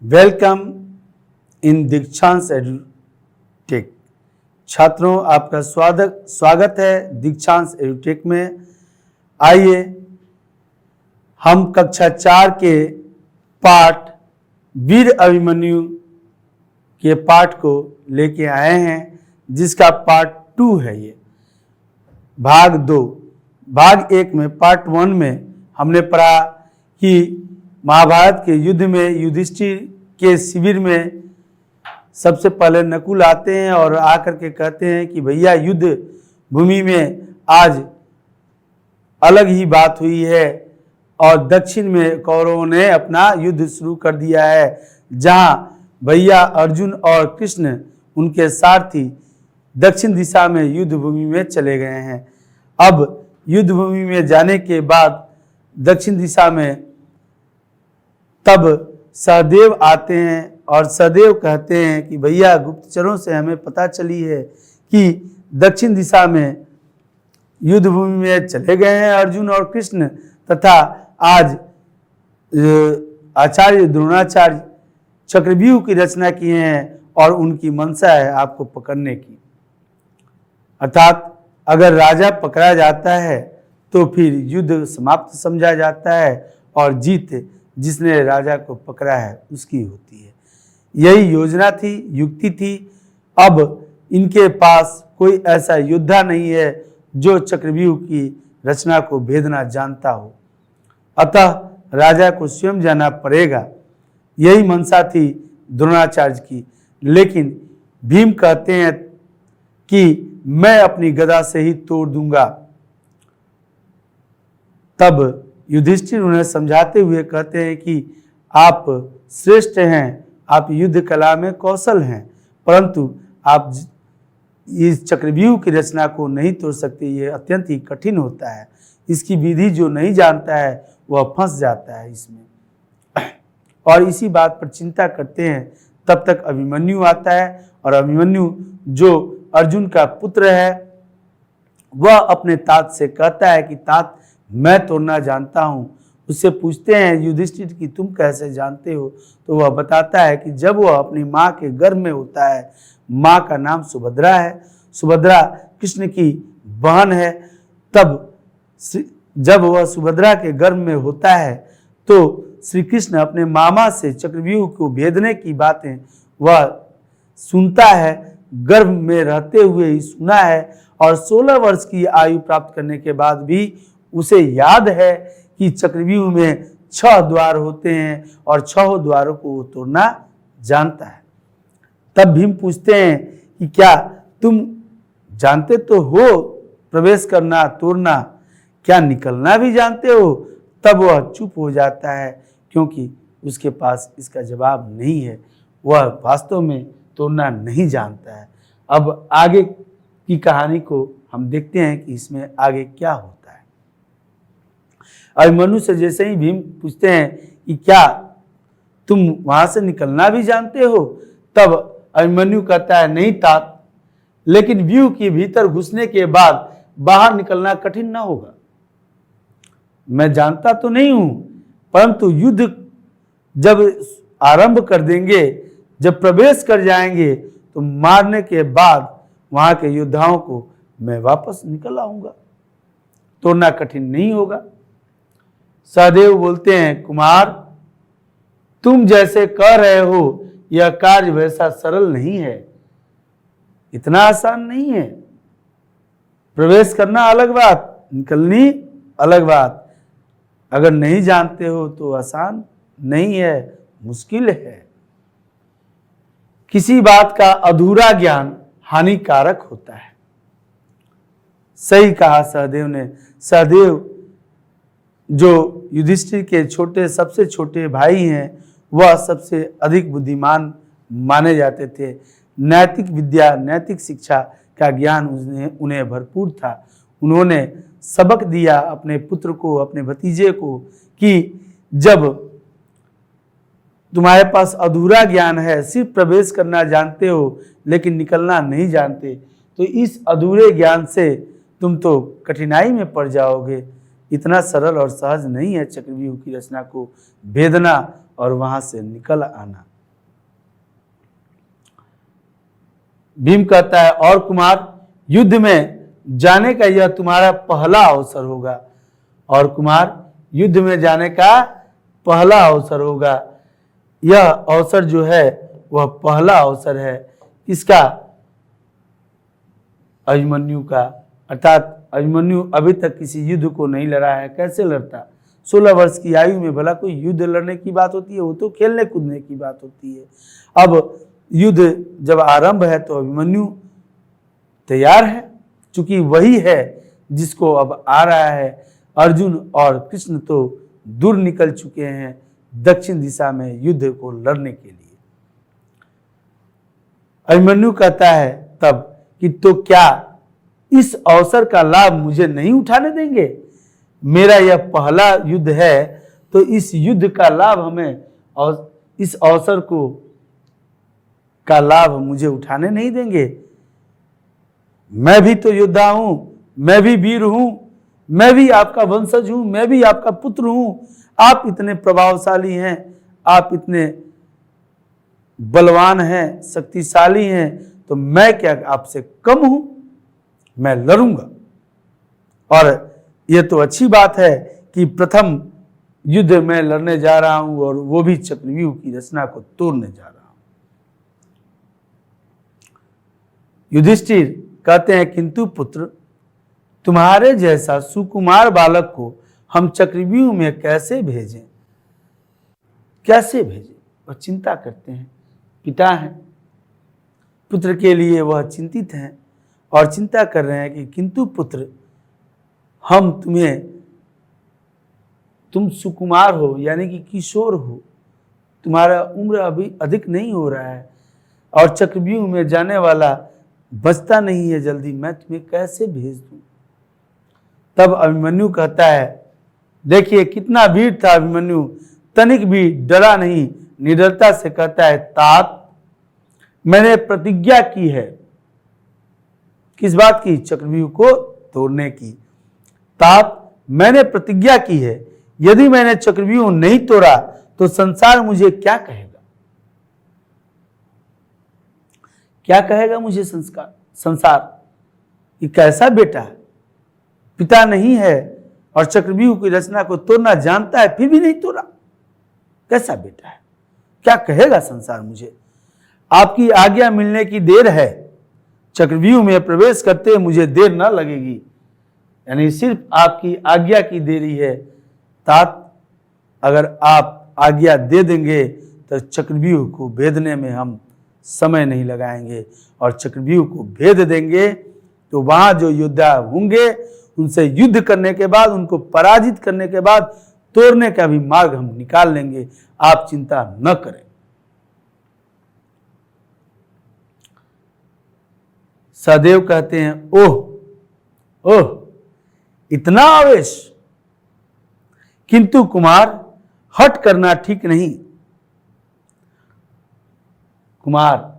Welcome in Dikshansh edutech. छात्रों, आपका स्वागत है दीक्षांश एडुटेक में। आइए हम कक्षा 4 के पाठ वीर अभिमन्यु के पाठ को लेके आए हैं, जिसका पार्ट 2 है। ये भाग 2। भाग 1 में पार्ट 1 में हमने पढ़ा कि महाभारत के युद्ध में युधिष्ठिर के शिविर में सबसे पहले नकुल आते हैं और आकर के कहते हैं कि भैया युद्ध भूमि में आज अलग ही बात हुई है और दक्षिण में कौरवों ने अपना युद्ध शुरू कर दिया है, जहां भैया अर्जुन और कृष्ण उनके सारथी दक्षिण दिशा में युद्ध भूमि में चले गए हैं। अब युद्ध भूमि में जाने के बाद दक्षिण दिशा में तब सहदेव आते हैं और सहदेव कहते हैं कि भैया गुप्तचरों से हमें पता चली है कि दक्षिण दिशा में युद्ध भूमि में चले गए हैं अर्जुन और कृष्ण, तथा आज आचार्य द्रोणाचार्य चक्रव्यूह की रचना किए हैं और उनकी मंशा है आपको पकड़ने की। अर्थात अगर राजा पकड़ा जाता है तो फिर युद्ध समाप्त समझा जाता है और जीत जिसने राजा को पकड़ा है उसकी होती है। यही योजना थी, युक्ति थी। अब इनके पास कोई ऐसा योद्धा नहीं है जो चक्रव्यूह की रचना को भेदना जानता हो, अतः राजा को स्वयं जाना पड़ेगा। यही मंशा थी द्रोणाचार्य की। लेकिन भीम कहते हैं कि मैं अपनी गदा से ही तोड़ दूंगा। तब युधिष्ठिर उन्हें समझाते हुए कहते हैं कि आप श्रेष्ठ हैं, आप युद्ध कला में कौशल हैं, परंतु आप इस चक्रव्यूह की रचना को नहीं तोड़ सकते। ये अत्यंत ही कठिन होता है। इसकी विधि जो नहीं जानता है वह फंस जाता है इसमें। और इसी बात पर चिंता करते हैं। तब तक अभिमन्यु आता है और अभिमन्यु जो अर्जुन का पुत्र है वह अपने तात से कहता है कि तात मैं तोड़ना जानता हूँ। उससे पूछते हैं युधिष्ठिर कि तुम कैसे जानते हो, तो वह बताता है कि जब वह अपनी माँ के गर्भ में होता है, माँ का नाम सुभद्रा है, सुभद्रा कृष्ण की बहन है, तब जब वह सुभद्रा के गर्भ में होता है तो श्री कृष्ण अपने मामा से चक्रव्यूह को भेदने की बातें वह सुनता है, गर्भ में रहते हुए ही सुना है, और 16 वर्ष की आयु प्राप्त करने के बाद भी उसे याद है कि चक्रव्यूह में 6 द्वार होते हैं और 6 द्वारों को वो तोड़ना जानता है। तब भीम पूछते हैं कि क्या तुम जानते तो हो प्रवेश करना, तोड़ना, क्या निकलना भी जानते हो? तब वह चुप हो जाता है क्योंकि उसके पास इसका जवाब नहीं है। वह वास्तव में तोड़ना नहीं जानता है। अब आगे की कहानी को हम देखते हैं कि इसमें आगे क्या होता है। अभिमन्यु से जैसे ही भीम पूछते हैं कि क्या तुम वहां से निकलना भी जानते हो, तब अभिमन्यु कहता है नहीं तात, लेकिन व्यूह के भीतर घुसने के बाद बाहर निकलना कठिन ना होगा। मैं जानता तो नहीं हूं, परंतु युद्ध जब आरंभ कर देंगे, जब प्रवेश कर जाएंगे, तो मारने के बाद वहां के योद्धाओं को मैं वापस निकल आऊंगा। तोड़ना कठिन नहीं होगा। सहदेव बोलते हैं कुमार, तुम जैसे कह रहे हो यह कार्य वैसा सरल नहीं है, इतना आसान नहीं है। प्रवेश करना अलग बात, निकलनी अलग बात। अगर नहीं जानते हो तो आसान नहीं है, मुश्किल है। किसी बात का अधूरा ज्ञान हानिकारक होता है। सही कहा सहदेव ने। सहदेव जो युधिष्ठिर के सबसे छोटे भाई हैं, वह सबसे अधिक बुद्धिमान माने जाते थे। नैतिक विद्या, नैतिक शिक्षा का ज्ञान उन्हें भरपूर था। उन्होंने सबक दिया अपने पुत्र को, अपने भतीजे को, कि जब तुम्हारे पास अधूरा ज्ञान है, सिर्फ प्रवेश करना जानते हो लेकिन निकलना नहीं जानते, तो इस अधूरे ज्ञान से तुम तो कठिनाई में पड़ जाओगे। इतना सरल और सहज नहीं है चक्रव्यूह की रचना को भेदना और वहां से निकल आना। भीम कहता है, और कुमार, युद्ध में जाने का यह तुम्हारा पहला अवसर होगा। और कुमार, युद्ध में जाने का पहला अवसर होगा। यह अवसर जो है वह पहला अवसर है इसका, अभिमन्यु का। अर्थात अभिमन्यु अभी तक किसी युद्ध को नहीं लड़ा है, कैसे लड़ता? 16 वर्ष की आयु में भला कोई युद्ध लड़ने की बात होती है? वो तो खेलने कूदने की बात होती है। अब युद्ध जब आरंभ है तो अभिमन्यु तैयार है, क्योंकि वही है जिसको अब आ रहा है। अर्जुन और कृष्ण तो दूर निकल चुके हैं दक्षिण दिशा में युद्ध को लड़ने के लिए। अभिमन्यु कहता है तब कि तो क्या इस अवसर का लाभ मुझे नहीं उठाने देंगे? मेरा यह पहला युद्ध है, तो इस युद्ध का लाभ हमें और इस अवसर को का लाभ मुझे उठाने नहीं देंगे? मैं भी तो योद्धा हूं, मैं भी वीर हूं, मैं भी आपका वंशज हूं, मैं भी आपका पुत्र हूं। आप इतने प्रभावशाली हैं, आप इतने बलवान हैं, शक्तिशाली हैं, तो मैं क्या आपसे कम हूं? मैं लड़ूंगा। और यह तो अच्छी बात है कि प्रथम युद्ध में लड़ने जा रहा हूं, और वो भी चक्रव्यूह की रचना को तोड़ने जा रहा हूं। युधिष्ठिर कहते हैं, किंतु पुत्र, तुम्हारे जैसा सुकुमार बालक को हम चक्रव्यूह में कैसे भेजें? कैसे भेजें? वह चिंता करते हैं। पिता हैं, पुत्र के लिए वह चिंतित हैं और चिंता कर रहे हैं कि किंतु पुत्र, हम तुम सुकुमार हो, यानी कि किशोर हो, तुम्हारा उम्र अभी अधिक नहीं हो रहा है, और चक्रव्यूह में जाने वाला बचता नहीं है जल्दी, मैं तुम्हें कैसे भेज दूं? तब अभिमन्यु कहता है, देखिए कितना वीर था अभिमन्यु, तनिक भी डरा नहीं, निडरता से कहता है, तात, मैंने प्रतिज्ञा की है। किस बात की? चक्रव्यूह को तोड़ने की। तात, मैंने प्रतिज्ञा की है, यदि मैंने चक्रव्यूह नहीं तोड़ा तो संसार मुझे क्या कहेगा? क्या कहेगा मुझे संसार कि कैसा बेटा है, पिता नहीं है और चक्रव्यूह की रचना को तोड़ना जानता है, फिर भी नहीं तोड़ा, कैसा बेटा है? क्या कहेगा संसार मुझे? आपकी आज्ञा मिलने की देर है, चक्रव्यूह में प्रवेश करते मुझे देर न लगेगी, यानी सिर्फ आपकी आज्ञा की देरी है। तात, अगर आप आज्ञा दे देंगे तो चक्रव्यूह को भेदने में हम समय नहीं लगाएंगे, और चक्रव्यूह को भेद देंगे तो वहां जो योद्धा होंगे उनसे युद्ध करने के बाद, उनको पराजित करने के बाद तोड़ने का भी मार्ग हम निकाल लेंगे, आप चिंता न करें। सहदेव कहते हैं, ओह ओह, इतना आवेश, किंतु कुमार, हट करना ठीक नहीं। कुमार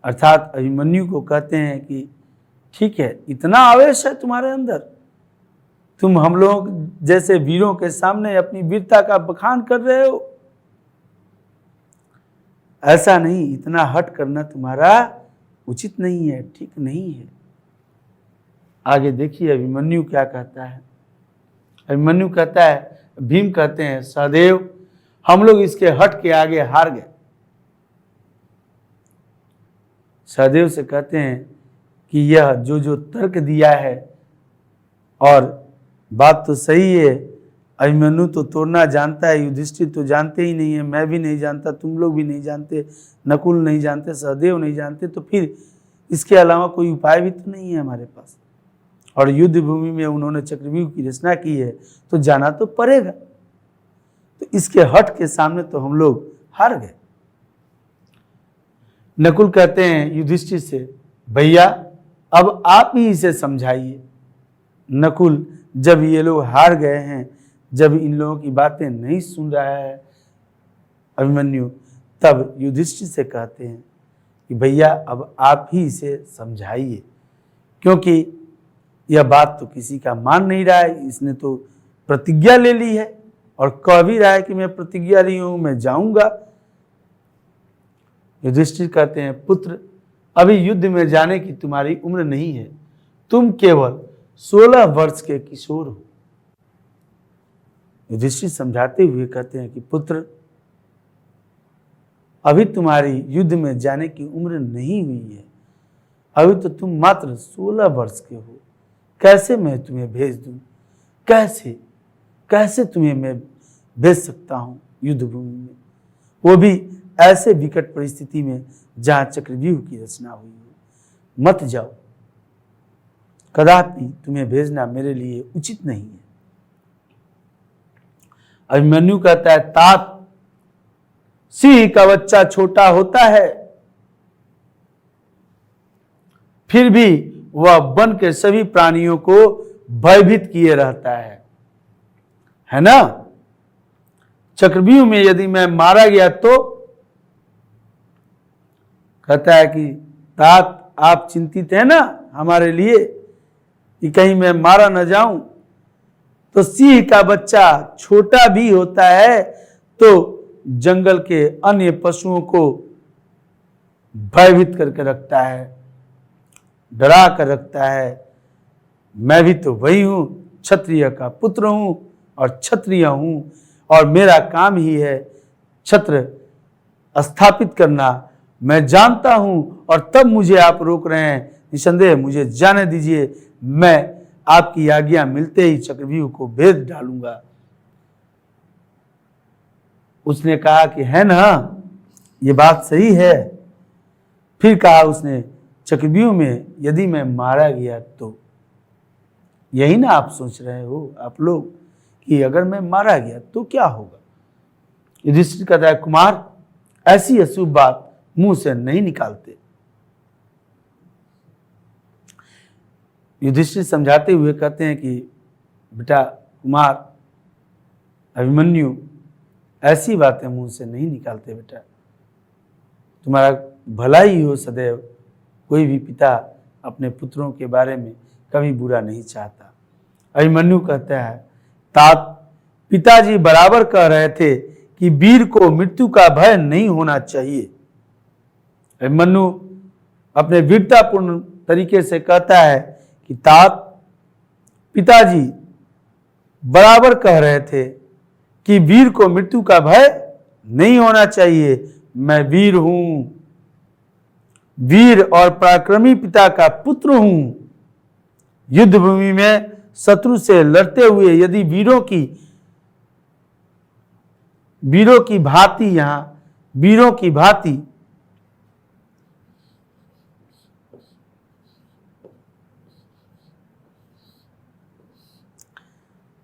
अर्थात अभिमन्यु को कहते हैं कि ठीक है, इतना आवेश है तुम्हारे अंदर, तुम हम लोग जैसे वीरों के सामने अपनी वीरता का बखान कर रहे हो, ऐसा नहीं, इतना हट करना तुम्हारा उचित नहीं है, ठीक नहीं है। आगे देखिए अभिमन्यु क्या कहता है। अभिमन्यु कहता है, भीम कहते हैं, सहदेव, हम लोग इसके हट के आगे हार गए। सहदेव से कहते हैं कि यह जो तर्क दिया है, और बात तो सही है, अभिमन्यु तो तोड़ना जानता है, युधिष्ठिर तो जानते ही नहीं है, मैं भी नहीं जानता, तुम लोग भी नहीं जानते, नकुल नहीं जानते, सहदेव नहीं जानते, तो फिर इसके अलावा कोई उपाय भी तो नहीं है हमारे पास। और युद्ध भूमि में उन्होंने चक्रव्यूह की रचना की है, तो जाना तो पड़ेगा, तो इसके हट के सामने तो हम लोग हार गए। नकुल कहते हैं युधिष्ठिर से, भैया अब आप ही इसे समझाइए। नकुल, जब ये लोग हार गए हैं, जब इन लोगों की बातें नहीं सुन रहा है अभिमन्यु, तब युधिष्ठिर से कहते हैं कि भैया अब आप ही इसे समझाइए, क्योंकि यह बात तो किसी का मान नहीं रहा है, इसने तो प्रतिज्ञा ले ली है और कह भी रहा है कि मैं प्रतिज्ञा ली हूं, मैं जाऊंगा। युधिष्ठिर कहते हैं, पुत्र, अभी युद्ध में जाने की तुम्हारी उम्र नहीं है, तुम केवल 16 वर्ष के किशोर हो। युधिष्ठिर समझाते हुए कहते हैं कि पुत्र, अभी तुम्हारी युद्ध में जाने की उम्र नहीं हुई है, अभी तो तुम मात्र 16 वर्ष के हो। कैसे मैं तुम्हें भेज दूं? कैसे तुम्हें मैं भेज सकता हूं युद्ध भूमि में, वो भी ऐसे विकट परिस्थिति में जहां चक्रव्यूह की रचना हुई हो। मत जाओ, कदापि तुम्हें भेजना मेरे लिए उचित नहीं है। अभिमन्यु कहता है, तात, सिंह का बच्चा छोटा होता है, फिर भी वह वन के सभी प्राणियों को भयभीत किए रहता है ना? चक्रव्यूह में यदि मैं मारा गया तो? कहता है कि तात, आप चिंतित हैं ना हमारे लिए कि कहीं मैं मारा न जाऊं? तो सिंह का बच्चा छोटा भी होता है तो जंगल के अन्य पशुओं को भयभीत करके रखता है, डरा कर रखता है। मैं भी तो वही हूं, क्षत्रिय का पुत्र हूं और क्षत्रिय हूं, और मेरा काम ही है छत्र स्थापित करना। मैं जानता हूं और तब मुझे आप रोक रहे हैं। निसंदेह मुझे जाने दीजिए, मैं आपकी आज्ञा मिलते ही चक्रव्यूह को भेद डालूंगा। उसने कहा कि है ना, ये बात सही है। फिर कहा उसने, चक्रव्यूह में यदि मैं मारा गया तो? यही ना आप सोच रहे हो आप लोग कि अगर मैं मारा गया तो क्या होगा? युधिष्ठिर कहता है, कुमार, ऐसी अशुभ बात मुंह से नहीं निकालते। युधिष्ठिर समझाते हुए कहते हैं कि बेटा कुमार अभिमन्यु, ऐसी बातें मुंह से नहीं निकालते बेटा, तुम्हारा भला ही हो सदैव। कोई भी पिता अपने पुत्रों के बारे में कभी बुरा नहीं चाहता। अभिमन्यु कहता है, तात, पिताजी बराबर कह रहे थे कि वीर को मृत्यु का भय नहीं होना चाहिए। अभिमन्यु अपने वीरतापूर्ण तरीके से कहता है कि तात, पिताजी बराबर कह रहे थे कि वीर को मृत्यु का भय नहीं होना चाहिए। मैं वीर हूं, वीर और पराक्रमी पिता का पुत्र हूं। युद्ध भूमि में शत्रु से लड़ते हुए यदि वीरों की भांति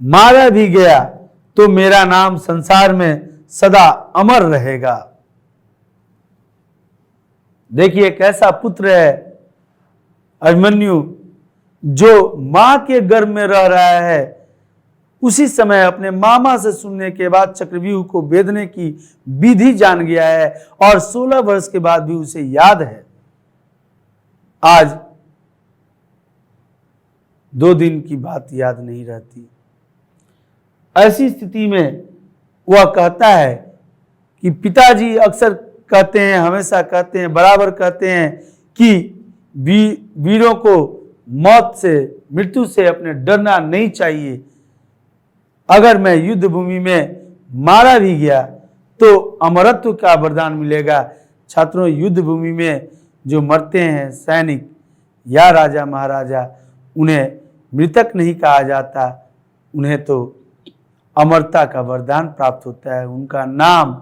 मारा भी गया तो मेरा नाम संसार में सदा अमर रहेगा। देखिए कैसा पुत्र है अभिमन्यु, जो मां के गर्भ में रह रहा है। उसी समय अपने मामा से सुनने के बाद चक्रव्यूह को भेदने की विधि जान गया है और 16 वर्ष के बाद भी उसे याद है। आज 2 दिन की बात याद नहीं रहती। ऐसी स्थिति में वह कहता है कि पिताजी अक्सर कहते हैं, हमेशा कहते हैं, बराबर कहते हैं कि वीरों को मौत से, मृत्यु से अपने डरना नहीं चाहिए। अगर मैं युद्ध भूमि में मारा भी गया तो अमरत्व का वरदान मिलेगा। छात्रों, युद्ध भूमि में जो मरते हैं सैनिक या राजा महाराजा, उन्हें मृतक नहीं कहा जाता, उन्हें तो अमरता का वरदान प्राप्त होता है। उनका नाम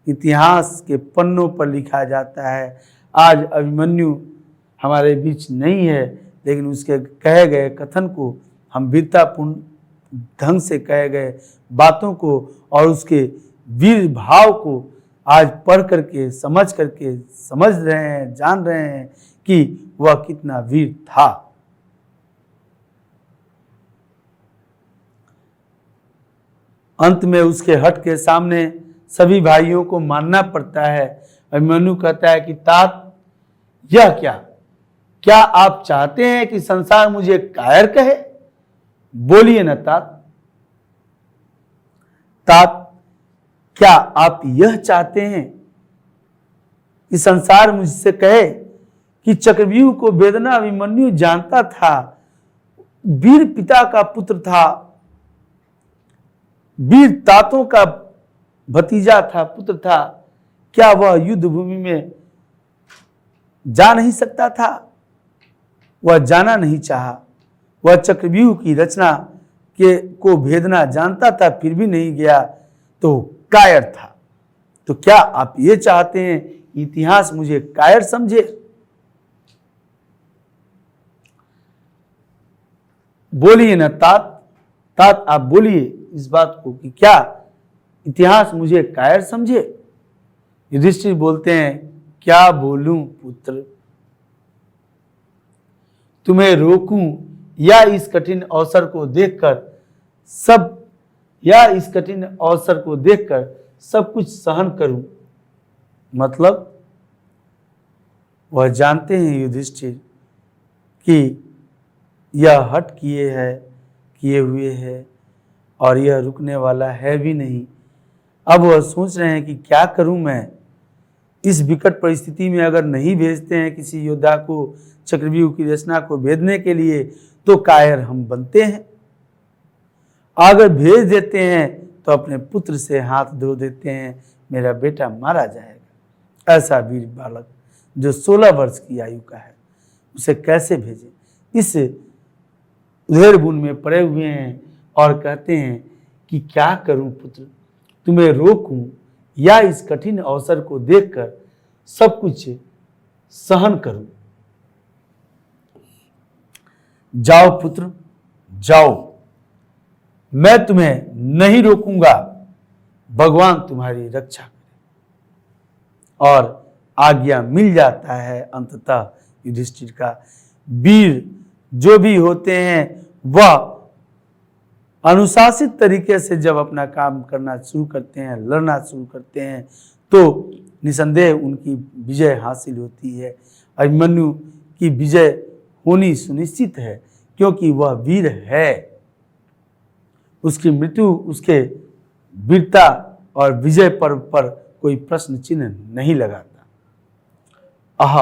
इतिहास के पन्नों पर लिखा जाता है। आज अभिमन्यु हमारे बीच नहीं है, लेकिन उसके कहे गए कथन को, हम वीरतापूर्ण ढंग से कहे गए बातों को और उसके वीर भाव को आज पढ़ करके समझ रहे हैं, जान रहे हैं कि वह कितना वीर था। अंत में उसके हट के सामने सभी भाइयों को मानना पड़ता है। अभिमन्यु कहता है कि तात, यह क्या आप चाहते हैं कि संसार मुझे कायर कहे? बोलिए ना तात, क्या आप यह चाहते हैं कि संसार मुझसे कहे कि चक्रव्यूह को वेदना अभिमन्यु जानता था, वीर पिता का पुत्र था, वीर तातों का भतीजा था, पुत्र था, क्या वह युद्ध भूमि में जा नहीं सकता था? वह जाना नहीं चाहा। वह चक्रव्यूह की रचना को भेदना जानता था, फिर भी नहीं गया, तो कायर था। तो क्या आप ये चाहते हैं इतिहास मुझे कायर समझे? बोलिए ना तात, तात आप बोलिए इस बात को कि क्या इतिहास मुझे कायर समझे? युधिष्ठिर बोलते हैं, क्या बोलूं पुत्र, तुम्हें रोकूं या इस कठिन अवसर को देखकर सब कुछ सहन करूं? मतलब वह जानते हैं युधिष्ठिर कि यह हट किए हुए है और यह रुकने वाला है भी नहीं। अब वह सोच रहे हैं कि क्या करूं मैं इस विकट परिस्थिति में। अगर नहीं भेजते हैं किसी योद्धा को चक्रव्यूह की रचना को भेदने के लिए तो कायर हम बनते हैं, अगर भेज देते हैं तो अपने पुत्र से हाथ धो देते हैं, मेरा बेटा मारा जाएगा। ऐसा वीर बालक जो 16 वर्ष की आयु का है, उसे कैसे भेजें? इस उधेड़ बुन में पड़े हुए हैं और कहते हैं कि क्या करूं पुत्र, तुम्हें रोकूं या इस कठिन अवसर को देखकर सब कुछ सहन करूं? जाओ पुत्र जाओ, मैं तुम्हें नहीं रोकूंगा, भगवान तुम्हारी रक्षा करे। और आज्ञा मिल जाता है अंततः युधिष्ठिर का। वीर जो भी होते हैं वह अनुशासित तरीके से जब अपना काम करना शुरू करते हैं, लड़ना शुरू करते हैं, तो निसंदेह उनकी विजय हासिल होती है। अभिमन्यु की विजय होनी सुनिश्चित है क्योंकि वह वीर है। उसकी मृत्यु उसके वीरता और विजय पर्व पर कोई प्रश्न चिन्ह नहीं लगाता। आहा,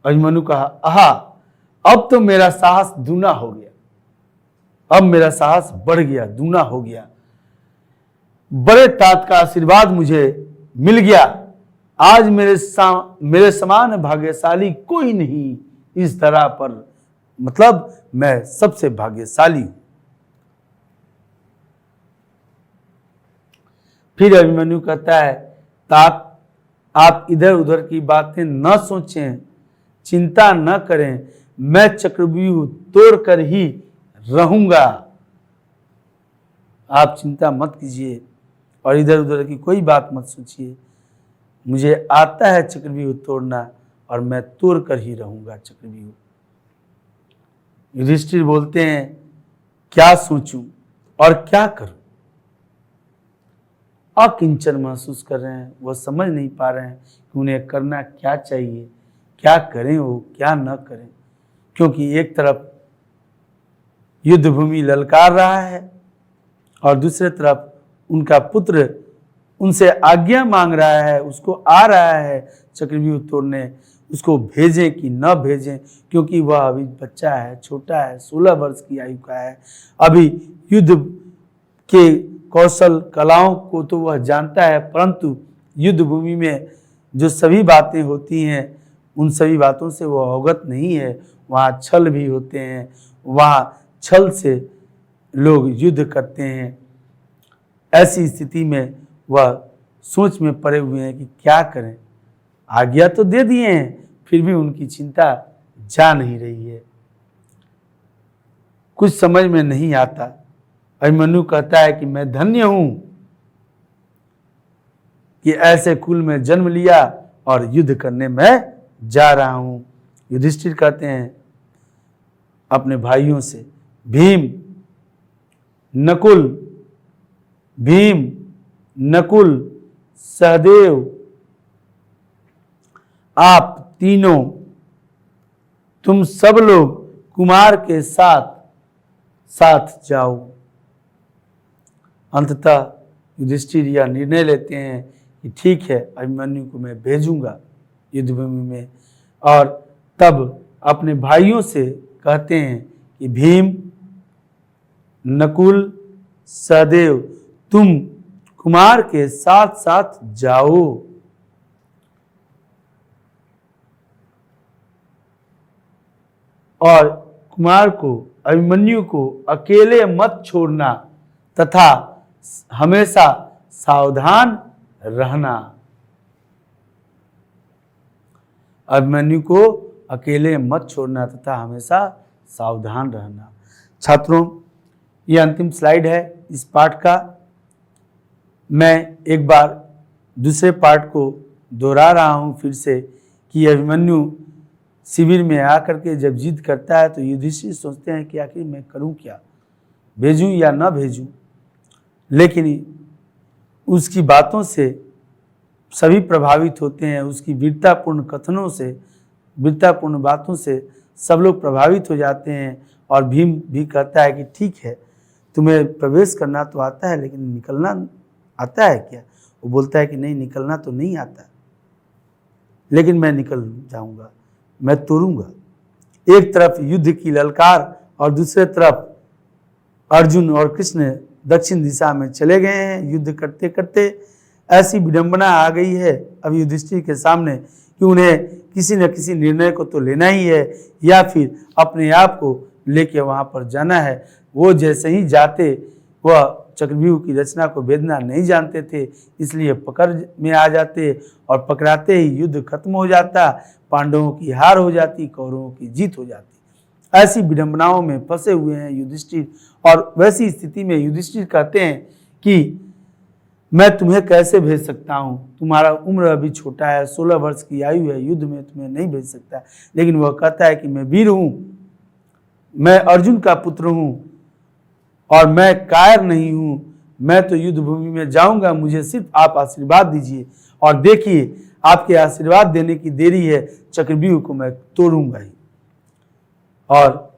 अभिमन्यु कहा, आहा, अब तो मेरा साहस दूना हो गया, अब मेरा साहस बढ़ गया, दूना हो गया। बड़े तात का आशीर्वाद मुझे मिल गया। आज मेरे समान भाग्यशाली कोई नहीं इस धरा पर, मतलब मैं सबसे भाग्यशाली हूं। फिर अभिमन्यु कहता है, तात आप इधर उधर की बातें न सोचें, चिंता न करें, मैं चक्रव्यूह तोड़कर ही रहूंगा। आप चिंता मत कीजिए और इधर उधर की कोई बात मत सोचिए, मुझे आता है चक्रव्यूह तोड़ना और मैं तोड़ कर ही रहूंगा चक्रव्यूह। युधिष्ठिर बोलते हैं, क्या सोचूं और क्या करूं? अकिंचन महसूस कर रहे हैं, वो समझ नहीं पा रहे हैं कि उन्हें करना क्या चाहिए, क्या करें वो क्या न करें। क्योंकि एक तरफ युद्ध भूमि ललकार रहा है और दूसरे तरफ उनका पुत्र उनसे आज्ञा मांग रहा है, उसको आ रहा है चक्रव्यूह तोड़ने, उसको भेजें कि न भेजें, क्योंकि वह अभी बच्चा है, छोटा है, 16 वर्ष की आयु का है। अभी युद्ध के कौशल कलाओं को तो वह जानता है, परंतु युद्ध भूमि में जो सभी बातें होती हैं उन सभी बातों से वह अवगत नहीं है। वहाँ छल भी होते हैं, वहाँ छल से लोग युद्ध करते हैं। ऐसी स्थिति में वह सोच में पड़े हुए हैं कि क्या करें। आज्ञा तो दे दिए हैं, फिर भी उनकी चिंता जा नहीं रही है, कुछ समझ में नहीं आता। अभिमन्यु कहता है कि मैं धन्य हूं कि ऐसे कुल में जन्म लिया और युद्ध करने में जा रहा हूं। युधिष्ठिर कहते हैं अपने भाइयों से, भीम नकुल सहदेव, आप तीनों, तुम सब लोग कुमार के साथ साथ जाओ। अंततः युधिष्ठिर यह निर्णय लेते हैं कि ठीक है, अभिमन्यु को मैं भेजूंगा। युद्ध भूमि में, और तब अपने भाइयों से कहते हैं कि भीम, नकुल, सहदेव, तुम कुमार के साथ साथ जाओ। और कुमार को, अभिमन्यु को अकेले मत छोड़ना तथा हमेशा सावधान रहना। अभिमन्यु को अकेले मत छोड़ना तथा हमेशा सावधान रहना। छात्रों, ये अंतिम स्लाइड है इस पाठ का। मैं एक बार दूसरे पाठ को दोहरा रहा हूँ फिर से कि अभिमन्यु शिविर में आकर के जब जिद करता है तो युधिष्ठिर सोचते हैं कि आखिर मैं करूं क्या, भेजूं या ना भेजूं। लेकिन उसकी बातों से सभी प्रभावित होते हैं, उसकी वीरतापूर्ण कथनों से, वीरतापूर्ण बातों से सब लोग प्रभावित हो जाते हैं। और भीम भी कहता है कि ठीक है, तुम्हें प्रवेश करना तो आता है लेकिन निकलना आता है क्या? वो बोलता है कि नहीं, निकलना तो नहीं आता, लेकिन मैं निकल जाऊंगा, मैं तोड़ूंगा। एक तरफ युद्ध की ललकार और दूसरे तरफ अर्जुन और कृष्ण दक्षिण दिशा में चले गए हैं। युद्ध करते करते ऐसी विडंबना आ गई है अब युधिष्ठिर के सामने कि उन्हें किसी न किसी निर्णय को तो लेना ही है, या फिर अपने आप को लेके वहां पर जाना है। वो जैसे ही जाते, वह चक्रव्यूह की रचना को भेदना नहीं जानते थे, इसलिए पकड़ में आ जाते और पकड़ाते ही युद्ध खत्म हो जाता, पांडवों की हार हो जाती, कौरवों की जीत हो जाती। ऐसी विडंबनाओं में फंसे हुए हैं युधिष्ठिर। और वैसी स्थिति में युधिष्ठिर कहते हैं कि मैं तुम्हें कैसे भेज सकता हूँ, तुम्हारा उम्र अभी छोटा है, 16 वर्ष की आयु है, युद्ध में तुम्हें नहीं भेज सकता। लेकिन वह कहता है कि मैं वीर हूँ, मैं अर्जुन का पुत्र हूँ और मैं कायर नहीं हूँ, मैं तो युद्ध भूमि में जाऊंगा, मुझे सिर्फ आप आशीर्वाद दीजिए और देखिए आपके आशीर्वाद देने की देरी है, चक्रव्यूह को मैं तोड़ूंगा ही। और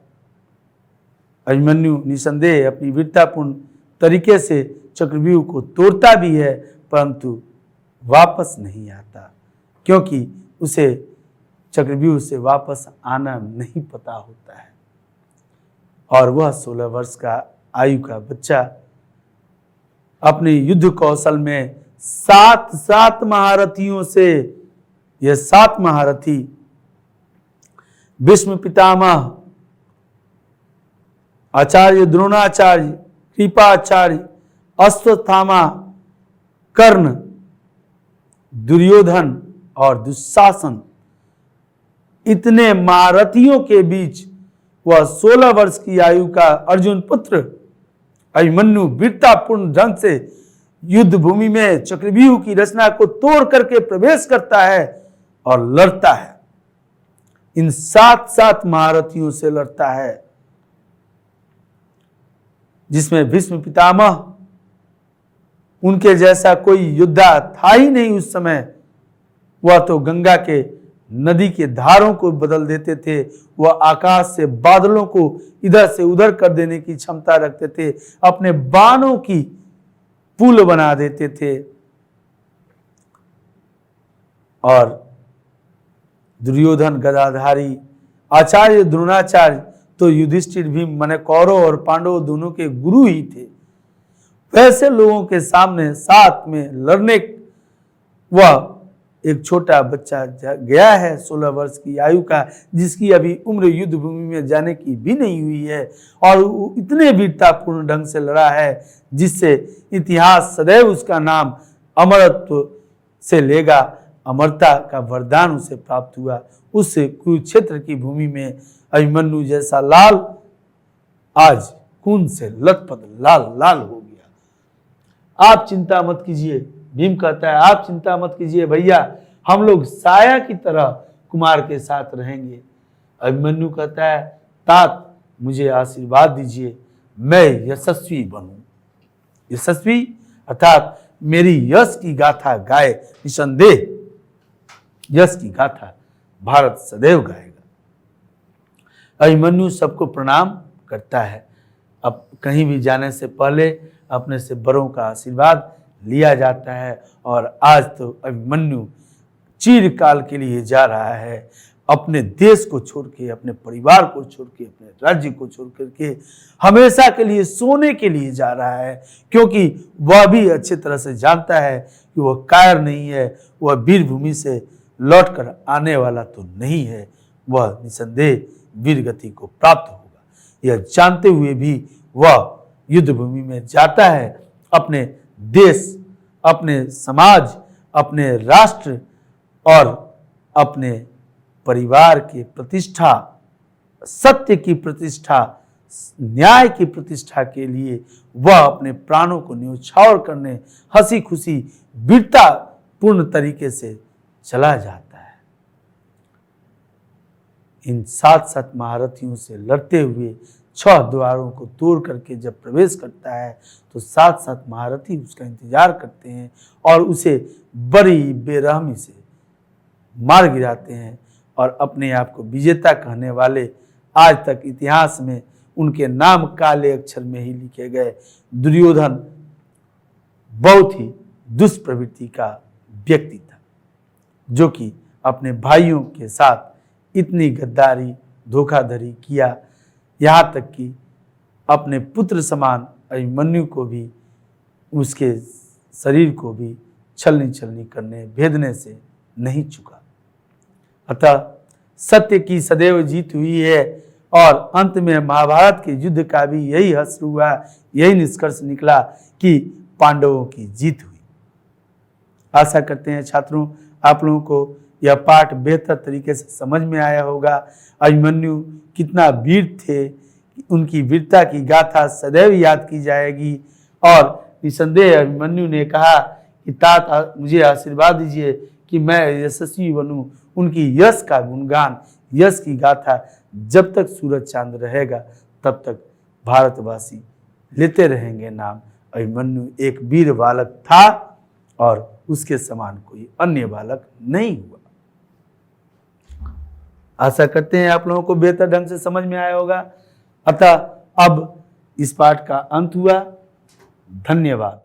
अभिमन्यु निसंदेह अपनी वीरतापूर्ण तरीके से चक्रव्यूह को तोड़ता भी है, परंतु वापस नहीं आता, क्योंकि उसे चक्रव्यूह से वापस आना नहीं पता होता है। और वह 16 वर्ष का आयु का बच्चा अपने युद्ध कौशल में 7 महारथियों से, यह 7 महारथी भीष्म पितामह, आचार्य द्रोणाचार्य, कृपाचार्य, अश्वत्थामा, कर्ण, दुर्योधन और दुशासन, इतने महारथियों के बीच वह 16 वर्ष की आयु का अर्जुन पुत्र अभिमन्यु वीरतापूर्ण ढंग से युद्ध भूमि में चक्रव्यूह की रचना को तोड़ करके प्रवेश करता है और लड़ता है। इन 7 महारथियों से लड़ता है, जिसमें भीष्म पितामह, उनके जैसा कोई योद्धा था ही नहीं उस समय। वह तो गंगा के नदी के धारों को बदल देते थे, वह आकाश से बादलों को इधर से उधर कर देने की क्षमता रखते थे, अपने बाणों की पुल बना देते थे। और दुर्योधन गदाधारी, आचार्य द्रोणाचार्य तो युधिष्ठिर भी माने कौरव और पांडव दोनों के गुरु ही थे। वैसे लोगों के सामने साथ में लड़ने वह एक छोटा बच्चा गया है 16 वर्ष की आयु का, जिसकी अभी उम्र युद्ध भूमि में जाने की भी नहीं हुई है, और इतने वीरतापूर्ण ढंग से लड़ा है जिससे इतिहास सदैव उसका नाम अमरत्व से लेगा। अमरता का वरदान उसे प्राप्त हुआ। उस कुरुक्षेत्र की भूमि में अभिमन्यु जैसा लाल आज खून से लथपथ लाल लाल हो गया। आप चिंता मत कीजिए, भीम कहता है आप चिंता मत कीजिए भैया, हम लोग साया की तरह कुमार के साथ रहेंगे। अभिमन्यु कहता है तात मुझे आशीर्वाद दीजिए, मैं यशस्वी बनूं। यशस्वी अर्थात मेरी यश की गाथा गाए, निसंदेह यश की गाथा भारत सदैव गाएगा। अभिमन्यु सबको प्रणाम करता है। अब कहीं भी जाने से पहले अपने से बड़ों का आशीर्वाद लिया जाता है। और आज तो अभिमन्यु चिरकाल के लिए जा रहा है, अपने देश को छोड़ के, अपने परिवार को छोड़ के, अपने राज्य को छोड़ करके हमेशा के लिए सोने के लिए जा रहा है, क्योंकि वह भी अच्छी तरह से जानता है कि वह कायर नहीं है, वह वीर भूमि से लौटकर आने वाला तो नहीं है, वह निसंदेह वीर गति को प्राप्त होगा। यह जानते हुए भी वह युद्ध भूमि में जाता है, अपने देश, अपने समाज, अपने राष्ट्र और अपने परिवार की प्रतिष्ठा, सत्य की प्रतिष्ठा, न्याय की प्रतिष्ठा के लिए वह अपने प्राणों को न्यौछावर करने हंसी खुशी वीरता पूर्ण तरीके से चला जाता है। इन 7 महारथियों से लड़ते हुए 6 द्वारों को तोड़ करके जब प्रवेश करता है तो 7 महारथी उसका इंतजार करते हैं और उसे बड़ी बेरहमी से मार गिराते हैं, और अपने आप को विजेता कहने वाले आज तक इतिहास में उनके नाम काले अक्षर में ही लिखे गए दुर्योधन बहुत ही दुष्प्रवृत्ति का व्यक्ति था, जो कि अपने भाइयों के साथ इतनी गद्दारी धोखाधड़ी किया, यहाँ तक कि अपने पुत्र समान अभिमन्यु को भी, उसके शरीर को भी छलनी छलनी करने भेदने से नहीं चुका। अतः सत्य की सदैव जीत हुई है और अंत में महाभारत के युद्ध का भी यही हश्र हुआ, यही निष्कर्ष निकला कि पांडवों की जीत हुई। आशा करते हैं छात्रों आप लोगों को यह पाठ बेहतर तरीके से समझ में आया होगा। अभिमन्यु कितना वीर थे, उनकी वीरता की गाथा सदैव याद की जाएगी। और निसंदेह अभिमन्यु ने कहा कि तात मुझे आशीर्वाद दीजिए कि मैं यशस्वी बनूं। उनकी यश का गुणगान, यश की गाथा जब तक सूरज चांद रहेगा तब तक भारतवासी लेते रहेंगे नाम। अभिमन्यु एक वीर बालक था और उसके समान कोई अन्य बालक नहीं हुआ। आशा करते हैं आप लोगों को बेहतर ढंग से समझ में आया होगा। अतः अब इस पाठ का अंत हुआ। धन्यवाद।